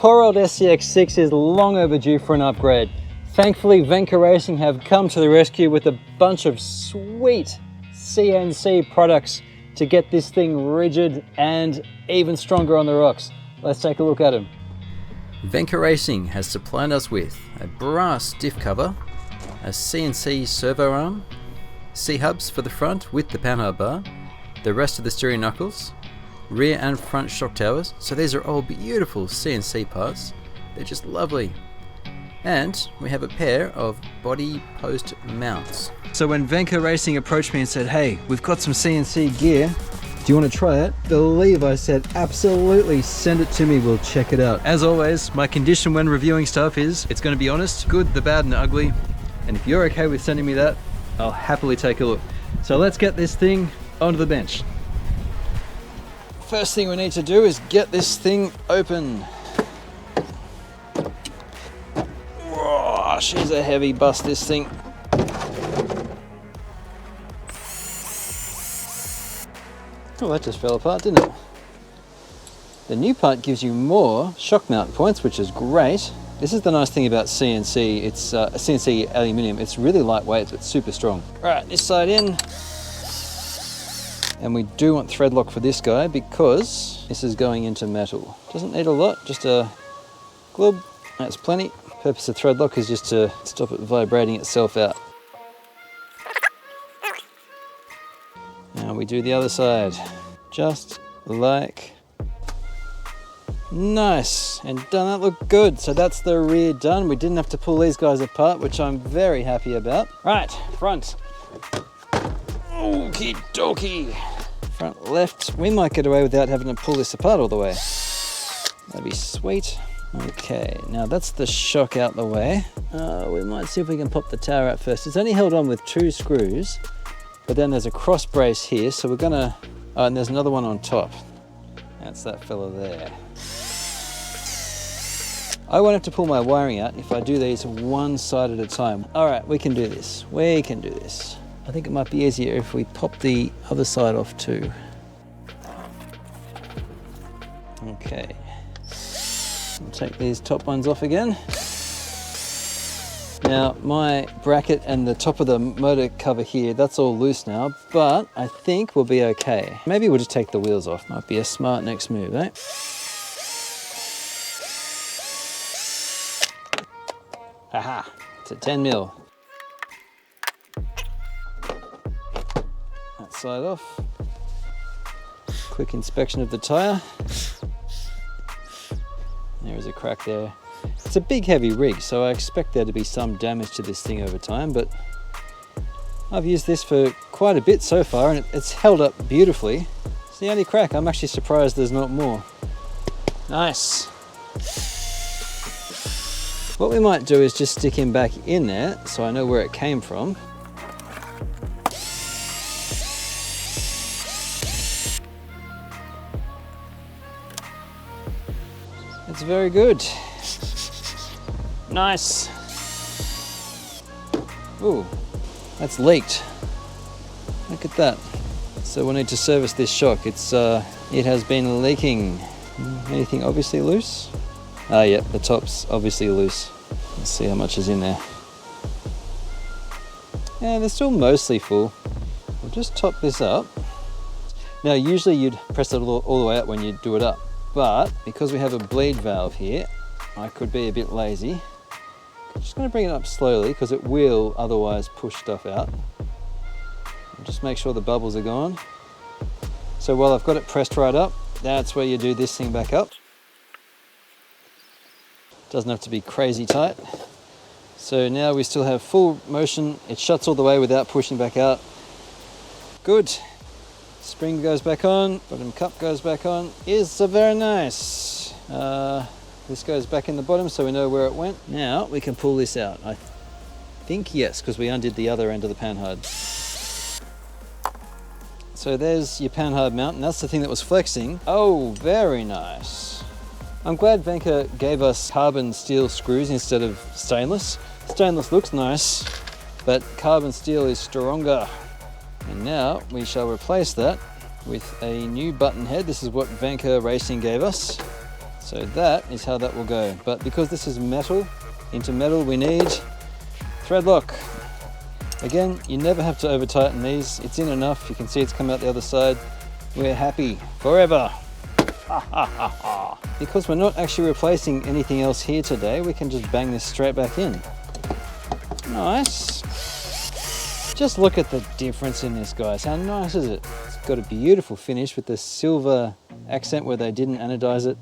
poor old SCX6 is long overdue for an upgrade. Thankfully, Venka Racing have come to the rescue with a bunch of sweet CNC products to get this thing rigid and even stronger on the rocks. Let's take a look at them. Venka Racing has supplied us with a brass diff cover, a CNC servo arm, C-hubs for the front with the panhard bar, the rest of the steering knuckles, rear and front shock towers. So these are all beautiful CNC parts. They're just lovely. And we have a pair of body post mounts. So when Venka Racing approached me and said, hey, we've got some CNC gear, do you want to try it? Believe I said, absolutely, send it to me, we'll check it out. As always, my condition when reviewing stuff is, it's going to be honest, good, the bad and ugly. And if you're okay with sending me that, I'll happily take a look. So let's get this thing onto the bench. First thing we need to do is get this thing open. Whoa, she's a heavy bust, this thing. Oh, that just fell apart, didn't it? The new part gives you more shock mount points, which is great. This is the nice thing about CNC. It's CNC aluminium. It's really lightweight, but super strong. Right, this side in. And we do want thread lock for this guy because this is going into metal. Doesn't need a lot, just a glub. That's plenty. Purpose of thread lock is just to stop it vibrating itself out. Now we do the other side, just like nice, and done. That looked good. So that's the rear done. We didn't have to pull these guys apart, which I'm very happy about. Right, front. Okie dokie. Front left. We might get away without having to pull this apart all the way. That'd be sweet. Okay, now that's the shock out the way. We might see if we can pop the tower out first. It's only held on with 2 screws, but then there's a cross brace here, so we're gonna, oh, and there's another one on top. That's that fella there. I won't have to pull my wiring out if I do these one side at a time. All right, we can do this. We can do this. I think it might be easier if we pop the other side off too. Okay. I'll take these top ones off again. Now, my bracket and the top of the motor cover here, that's all loose now, but I think we'll be okay. Maybe we'll just take the wheels off. Might be a smart next move, eh? Aha, it's a 10 mil. That side off. Quick inspection of the tire. There is a crack there. It's a big heavy rig, so I expect there to be some damage to this thing over time, but I've used this for quite a bit so far and it's held up beautifully. It's the only crack. I'm actually surprised there's not more. Nice. What we might do is just stick him back in there so I know where it came from. It's very good. Nice. Ooh, that's leaked. Look at that. So we'll need to service this shock. It has been leaking. Anything obviously loose? Ah, yeah, the top's obviously loose. Let's see how much is in there. Yeah, they're still mostly full. We'll just top this up. Now, usually you'd press it all the way up when you do it up, but because we have a bleed valve here, I could be a bit lazy. I'm just going to bring it up slowly because it will otherwise push stuff out. And just make sure the bubbles are gone. So while I've got it pressed right up, that's where you do this thing back up. Doesn't have to be crazy tight. So now we still have full motion. It shuts all the way without pushing back out. Good. Spring goes back on, bottom cup goes back on. Is very nice. This goes back in the bottom so we know where it went. Now we can pull this out. I think yes, because we undid the other end of the panhard. So there's your panhard mount, and that's the thing that was flexing. Oh, very nice. I'm glad Venka gave us carbon steel screws instead of stainless. Stainless looks nice, but carbon steel is stronger. And now we shall replace that with a new button head. This is what Venka Racing gave us. So that is how that will go. But because this is metal, into metal, we need thread lock. Again, you never have to over tighten these. It's in enough. You can see it's come out the other side. We're happy forever. Because we're not actually replacing anything else here today, we can just bang this straight back in. Nice. Just look at the difference in this, guys. How nice is it? It's got a beautiful finish with the silver accent where they didn't anodize it.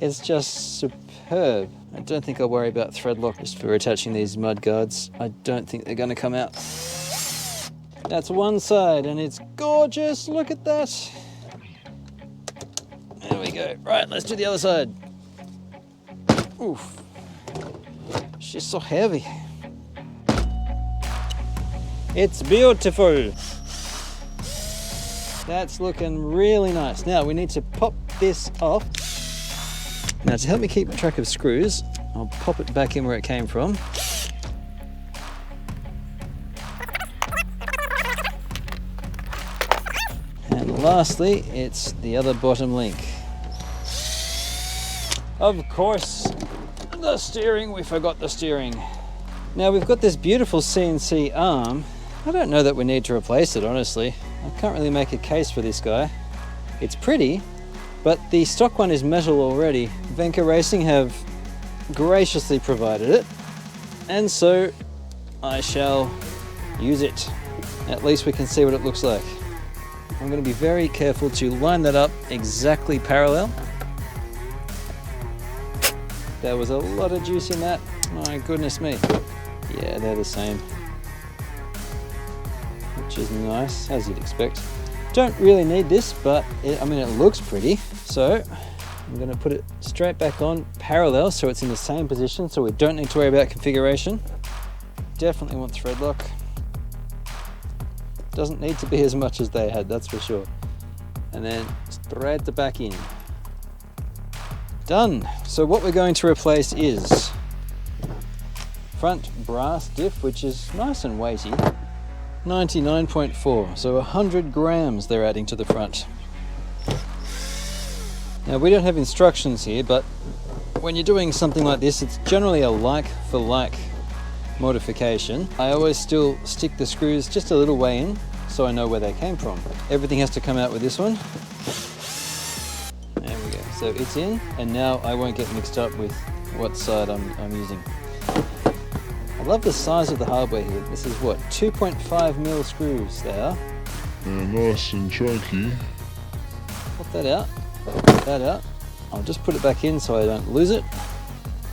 It's just superb. I don't think I'll worry about thread lock just for attaching these mud guards. I don't think they're going to come out. That's one side and it's gorgeous. Look at that. There we go. Right, let's do the other side. Oof. She's so heavy. It's beautiful. That's looking really nice. Now we need to pop this off. Now to help me keep track of screws, I'll pop it back in where it came from. And lastly, it's the other bottom link. Of course, the steering, we forgot the steering. Now we've got this beautiful CNC arm. I don't know that we need to replace it, honestly. I can't really make a case for this guy. It's pretty, but the stock one is metal already. Venka Racing have graciously provided it, and so I shall use it. At least we can see what it looks like. I'm going to be very careful to line that up exactly parallel. There was a lot of juice in that. My goodness me. Yeah, they're the same. Which is nice, as you'd expect. Don't really need this, but it looks pretty. So I'm going to put it straight back on parallel so it's in the same position, so we don't need to worry about configuration. Definitely want thread lock. Doesn't need to be as much as they had, that's for sure. And then thread the back in. Done. So what we're going to replace is front brass diff, which is nice and weighty. 99.4, so 100 grams they're adding to the front. Now we don't have instructions here, but when you're doing something like this, it's generally a like for like modification. I always still stick the screws just a little way in so I know where they came from. Everything has to come out with this one. There we go. So it's in, and now I won't get mixed up with what side I'm using. I love the size of the hardware here. This is what, 2.5mm screws they are. Nice and chunky. Pop that out, pop that out. I'll just put it back in so I don't lose it.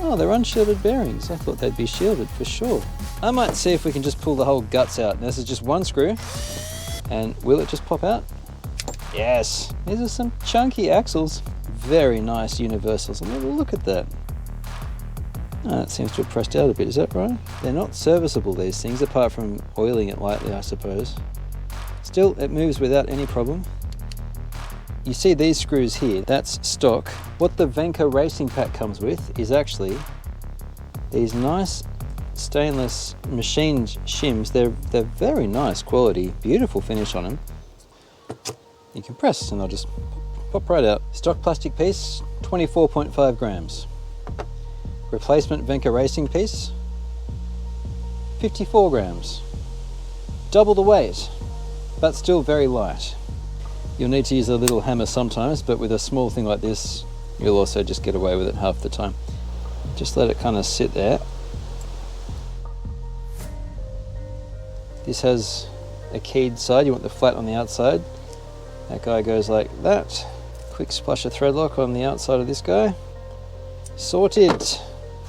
Oh, they're unshielded bearings. I thought they'd be shielded for sure. I might see if we can just pull the whole guts out. This is just one screw. And will it just pop out? Yes. These are some chunky axles. Very nice universals. I mean, look at that. Oh, it seems to have pressed out a bit, is that right? They're not serviceable, these things, apart from oiling it lightly, I suppose. Still, it moves without any problem. You see these screws here, that's stock. What the Venka Racing Pack comes with is actually these nice stainless machined shims. They're very nice quality, beautiful finish on them. You can press and they'll just pop right out. Stock plastic piece, 24.5 grams. Replacement Venka Racing piece, 54 grams. Double the weight, but still very light. You'll need to use a little hammer sometimes, but with a small thing like this, you'll also just get away with it half the time. Just let it kind of sit there. This has a keyed side, you want the flat on the outside. That guy goes like that. Quick splash of thread lock on the outside of this guy. Sorted.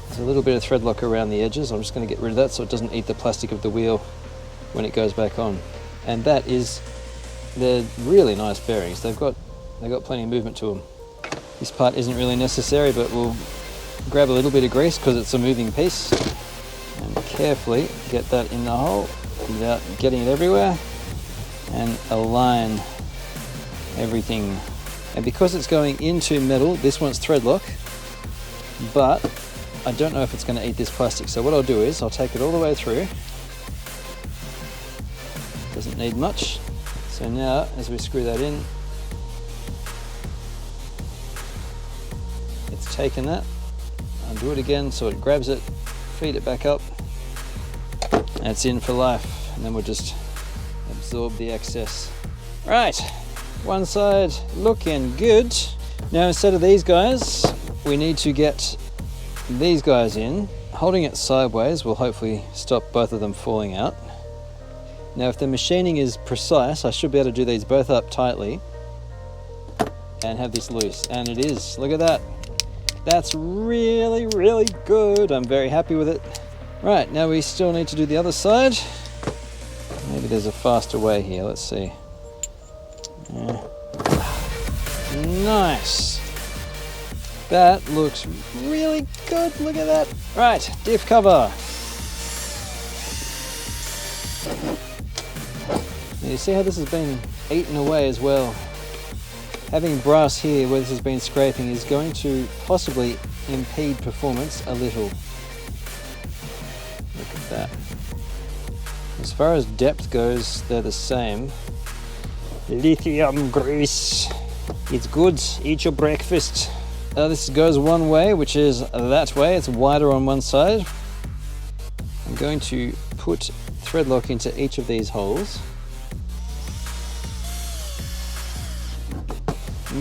There's a little bit of thread lock around the edges. I'm just going to get rid of that so it doesn't eat the plastic of the wheel when it goes back on. And that is, they're really nice bearings. They've got plenty of movement to them. This part isn't really necessary, but we'll grab a little bit of grease because it's a moving piece and carefully get that in the hole without getting it everywhere and align everything. And because it's going into metal, this one's thread lock, but I don't know if it's going to eat this plastic. So what I'll do is I'll take it all the way through. Doesn't need much. So now as we screw that in, it's taken that, undo it again so it grabs it, feed it back up, and it's in for life. And then we'll just absorb the excess. Right, one side looking good. Now instead of these guys, we need to get these guys in. Holding it sideways will hopefully stop both of them falling out. Now if the machining is precise, I should be able to do these both up tightly and have this loose, and it is. Look at that. That's really, really good. I'm very happy with it. Right, now we still need to do the other side. Maybe there's a faster way here, let's see. Yeah. Nice. That looks really good, look at that. Right, diff cover. Now you see how this has been eaten away as well. Having brass here where this has been scraping is going to possibly impede performance a little. Look at that. As far as depth goes, they're the same. Lithium grease. It's good, eat your breakfast. This goes one way, which is that way. It's wider on one side. I'm going to put thread lock into each of these holes.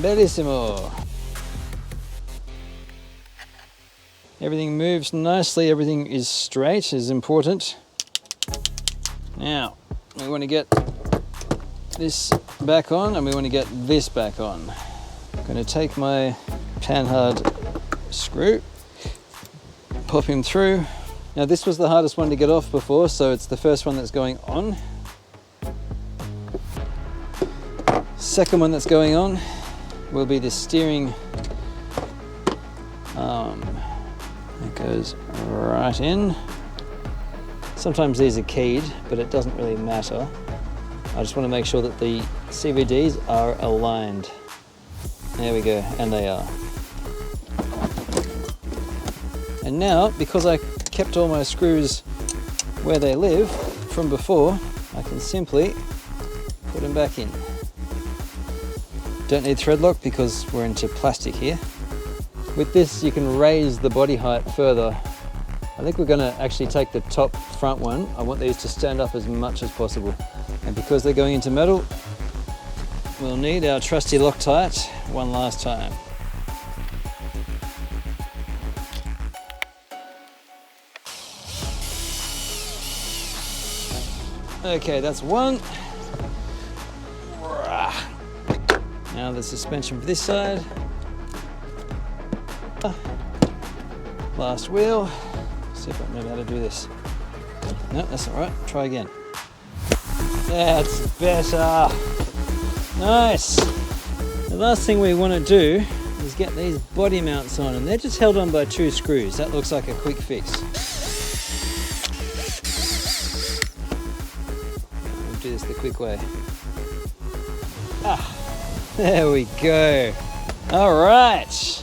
Bellissimo. Everything moves nicely, everything is straight, is important. Now, we want to get this back on and we want to get this back on. I'm going to take my panhard screw, pop him through. Now this was the hardest one to get off before, so it's the first one that's going on. Second one that's going on will be the steering arm. It goes right in. Sometimes these are keyed, but it doesn't really matter. I just want to make sure that the CVDs are aligned. There we go, and they are. And now, because I kept all my screws where they live from before, I can simply put them back in. Don't need thread lock because we're into plastic here. With this, you can raise the body height further. I think we're gonna actually take the top front one. I want these to stand up as much as possible. And because they're going into metal, we'll need our trusty Loctite one last time. Okay, that's one. Now the suspension for this side. Last wheel. See if I remember how to do this. No, that's not right. Try again. That's better. Nice. The last thing we want to do is get these body mounts on, and they're just held on by 2 screws. That looks like a quick fix. We'll do this the quick way. There we go. All right.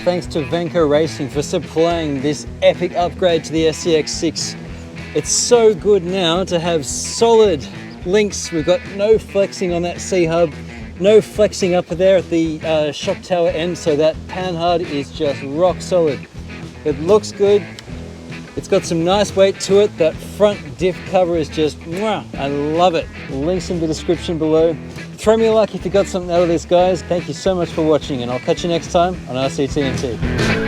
Thanks to Venka Racing for supplying this epic upgrade to the SCX6. It's so good now to have solid links. We've got no flexing on that C-hub, no flexing up there at the shock tower end, so that panhard is just rock solid. It looks good. It's got some nice weight to it. That front diff cover is just, mwah, I love it. Links in the description below. Throw me a like if you got something out of this, guys. Thank you so much for watching, and I'll catch you next time on RC-TNT.